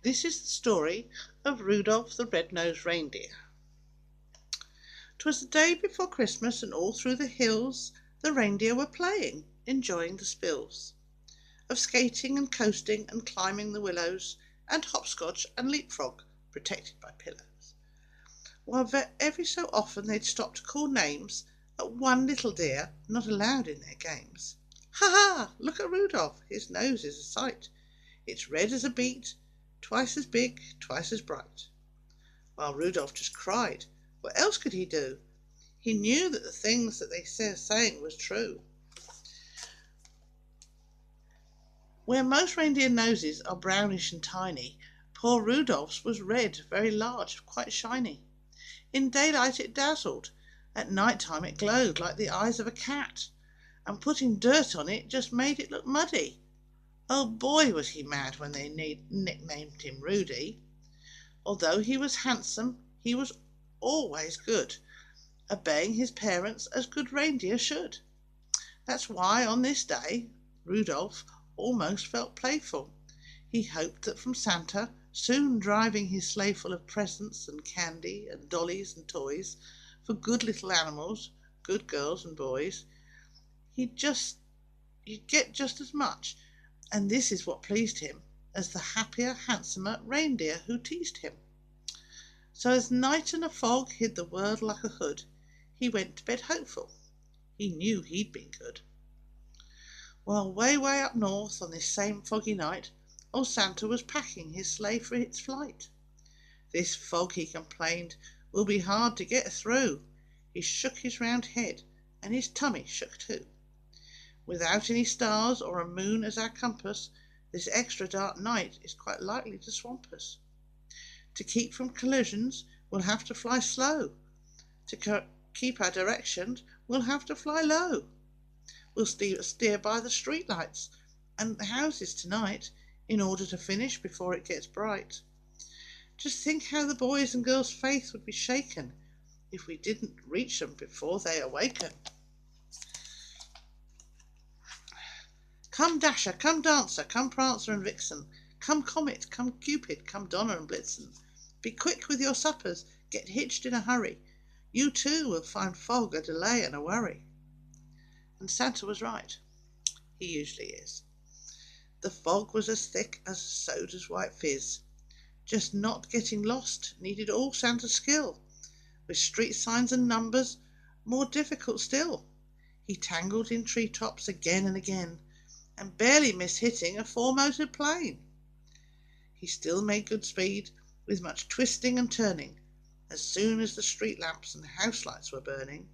This is the story of Rudolph the red-nosed reindeer. 'Twas the day before Christmas, and all through the hills the reindeer were playing, enjoying the spills of skating and coasting and climbing the willows, and hopscotch and leapfrog, protected by pillows. While every so often they'd stop to call names at one little deer not allowed in their games. Ha ha! Look at Rudolph, his nose is a sight. It's red as a beet, twice as big, twice as bright. While Rudolph just cried. What else could he do? He knew that the things that they were saying was true. Where most reindeer noses are brownish and tiny, poor Rudolph's was red, very large, quite shiny. In daylight it dazzled, at night time it glowed like the eyes of a cat, and putting dirt on it just made it look muddy. Oh boy, was he mad when they nicknamed him Rudy. Although he was handsome, he was always good, obeying his parents as good reindeer should. That's why on this day Rudolph almost felt playful. He hoped that from Santa, soon driving his sleigh full of presents and candy and dollies and toys for good little animals, good girls and boys, he'd get just as much, and this is what pleased him, as the happier, handsomer reindeer who teased him. So as night and a fog hid the world like a hood, he went to bed hopeful. He knew he'd been good. Well, way up north on this same foggy night, old Santa was packing his sleigh for its flight. This fog, he complained, will be hard to get through. He shook his round head, and his tummy shook too. Without any stars or a moon as our compass, this extra dark night is quite likely to swamp us. To keep from collisions, we'll have to fly slow. To keep our directions, we'll have to fly low. We'll steer by the street lights and the houses tonight, in order to finish before it gets bright. Just think how the boys' and girls' faith would be shaken if we didn't reach them before they awaken. Come Dasher, come Dancer, come Prancer and Vixen, come Comet, come Cupid, come Donner and Blitzen. Be quick with your suppers, get hitched in a hurry. You too will find fog a delay and a worry. And Santa was right. He usually is. The fog was as thick as a soda's white fizz. Just not getting lost needed all Santa's skill. With street signs and numbers, more difficult still. He tangled in treetops again and again, and barely missed hitting a four-motored plane. He still made good speed, with much twisting and turning, as soon as the street lamps and house lights were burning.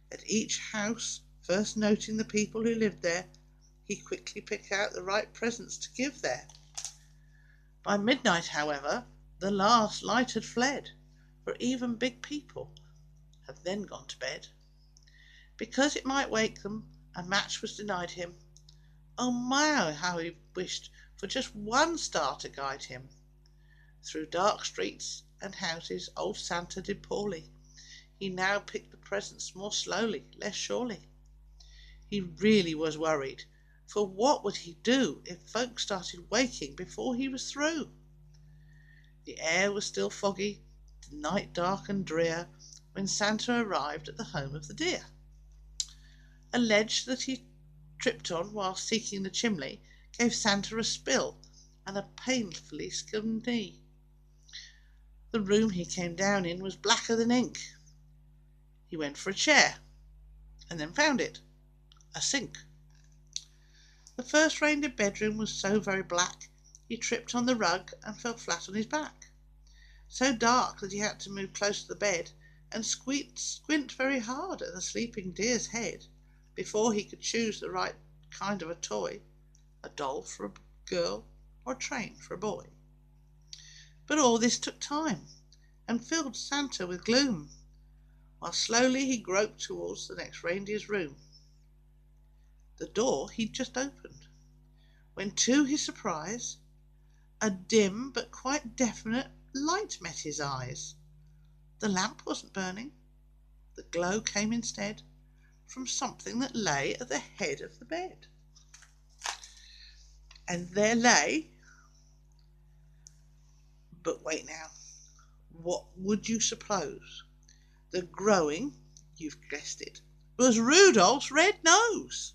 At each house, first noting the people who lived there, he quickly picked out the right presents to give there. By midnight, however, the last light had fled, for even big people have then gone to bed. Because it might wake them, a match was denied him. Oh my, how he wished for just one star to guide him. Through dark streets and houses old Santa did poorly. He now picked the presents more slowly, less surely. He really was worried, for what would he do if folks started waking before he was through? The air was still foggy, the night dark and drear, when Santa arrived at the home of the deer. A ledge that he tripped on while seeking the chimney gave Santa a spill and a painfully skinned knee. The room he came down in was blacker than ink. He went for a chair, and then found it, a sink. The first reindeer bedroom was so very black, he tripped on the rug and fell flat on his back. So dark that he had to move close to the bed and squint very hard at the sleeping deer's head before he could choose the right kind of a toy, a doll for a girl or a train for a boy. But all this took time and filled Santa with gloom, while slowly he groped towards the next reindeer's room. The door he'd just opened, when to his surprise a dim but quite definite light met his eyes. The lamp wasn't burning. The glow came instead from something that lay at the head of the bed. And there lay But wait now, what would you suppose? The growing, you've guessed it, was Rudolph's red nose.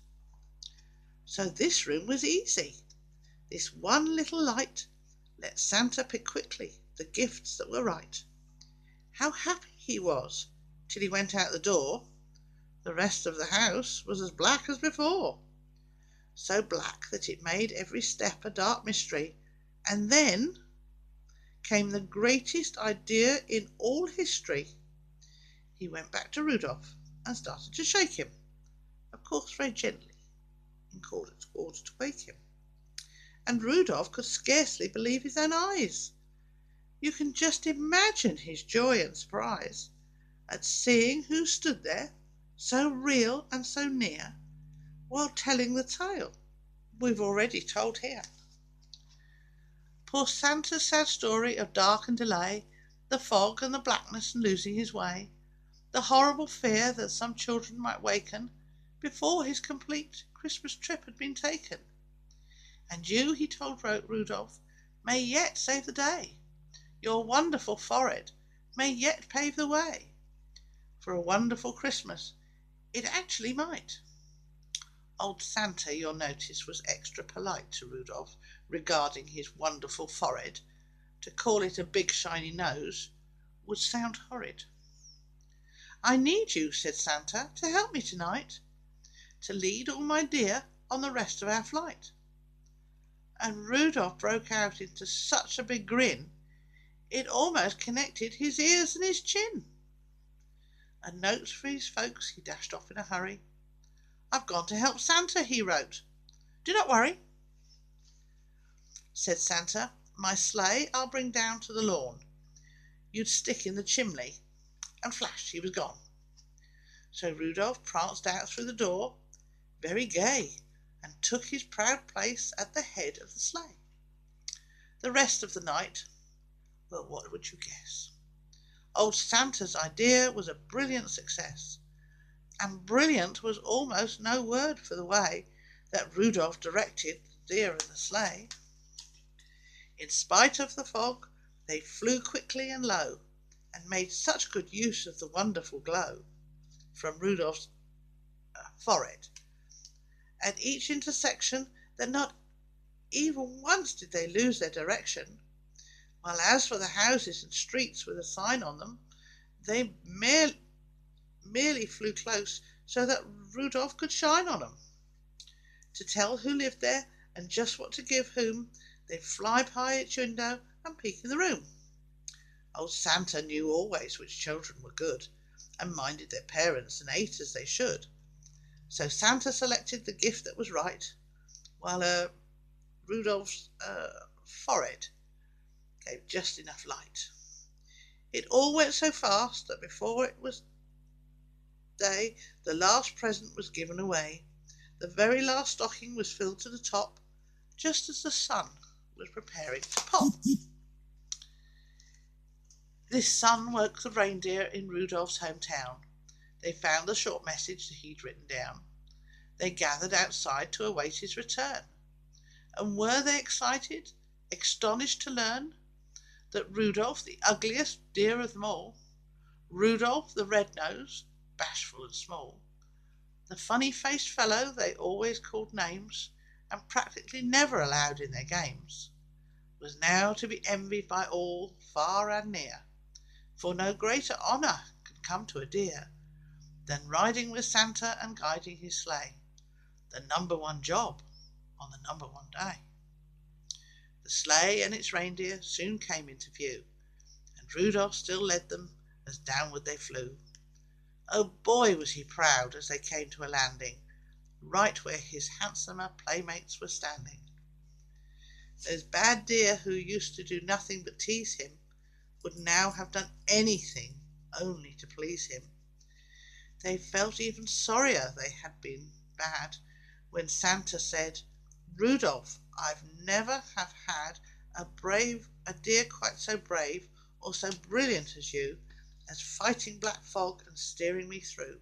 So this room was easy. This one little light let Santa pick quickly the gifts that were right. How happy he was till he went out the door. The rest of the house was as black as before, so black that it made every step a dark mystery. And then came the greatest idea in all history. He went back to Rudolph and started to shake him, of course very gently, in order to wake him. And Rudolph could scarcely believe his own eyes. You can just imagine his joy and surprise at seeing who stood there, so real and so near, while telling the tale we've already told here. Poor Santa's sad story of dark and delay, the fog and the blackness and losing his way, the horrible fear that some children might waken before his complete Christmas trip had been taken. And you, he told Rudolph, may yet save the day. Your wonderful forehead may yet pave the way for a wonderful Christmas. It actually might. Old Santa, you'll notice, was extra polite to Rudolph regarding his wonderful forehead. To call it a big shiny nose would sound horrid. I need you, said Santa, to help me tonight, to lead all my dear on the rest of our flight. And Rudolph broke out into such a big grin, it almost connected his ears and his chin. And notes for his folks he dashed off in a hurry. I've gone to help Santa, he wrote. Do not worry, said Santa. My sleigh I'll bring down to the lawn. You'd stick in the chimney. And flash, he was gone. So Rudolph pranced out through the door, very gay, and took his proud place at the head of the sleigh. The rest of the night, well, what would you guess? Old Santa's idea was a brilliant success, and brilliant was almost no word for the way that Rudolph directed the deer and the sleigh. In spite of the fog, they flew quickly and low, and made such good use of the wonderful glow from Rudolph's forehead at each intersection that not even once did they lose their direction, while as for the houses and streets with a sign on them, they merely flew close so that Rudolph could shine on them. To tell who lived there and just what to give whom, they'd fly by each window and peek in the room. Old Santa knew always which children were good and minded their parents and ate as they should. So Santa selected the gift that was right, while Rudolph's forehead gave just enough light. It all went so fast that before it was day, the last present was given away. The very last stocking was filled to the top, just as the sun was preparing to pop. This sun woke the reindeer in Rudolph's hometown. They found the short message that he'd written down. They gathered outside to await his return. And were they excited, astonished to learn that Rudolph, the ugliest deer of them all, Rudolph the red-nosed, bashful and small, the funny-faced fellow they always called names and practically never allowed in their games, was now to be envied by all far and near, for no greater honour could come to a deer than riding with Santa and guiding his sleigh, the number one job on the number one day. The sleigh and its reindeer soon came into view, and Rudolph still led them as downward they flew. Oh boy, was he proud as they came to a landing, right where his handsomer playmates were standing. Those bad deer who used to do nothing but tease him would now have done anything only to please him. They felt even sorrier they had been bad when Santa said, Rudolph, I've never have had a deer quite so brave or so brilliant as you, as fighting black fog and steering me through.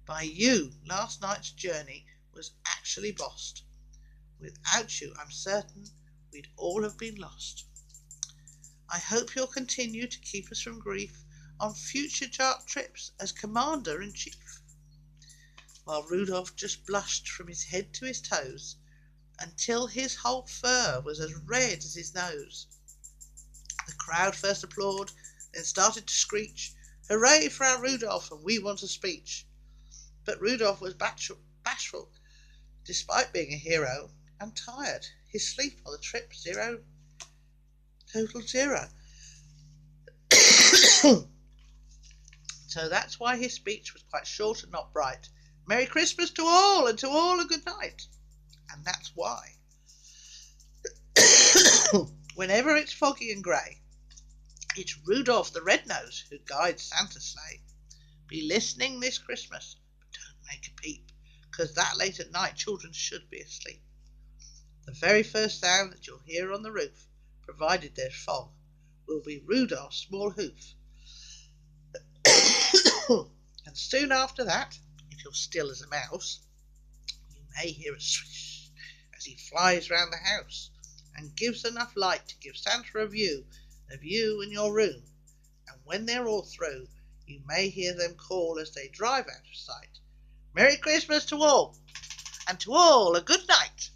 By you, last night's journey was actually bossed. Without you, I'm certain we'd all have been lost. I hope you'll continue to keep us from grief on future dark trips as Commander-in-Chief. While Rudolph just blushed from his head to his toes, until his whole fur was as red as his nose. The crowd first applauded, then started to screech, "Hooray for our Rudolph, and we want a speech." But Rudolph was bashful, despite being a hero, and tired. His sleep on the trip total zero. So that's why his speech was quite short and not bright. "Merry Christmas to all, and to all a good night." And that's why. Whenever it's foggy and grey, it's Rudolph the Red-Nosed who guides Santa's sleigh. Be listening this Christmas, but don't make a peep, 'cause that late at night children should be asleep. The very first sound that you'll hear on the roof, provided there's fog, will be Rudolph's small hoof. And soon after that, if you're still as a mouse, you may hear a swish as he flies round the house and gives enough light to give Santa a view of you and your room. And when they're all through, you may hear them call as they drive out of sight, "Merry Christmas to all, and to all a good night."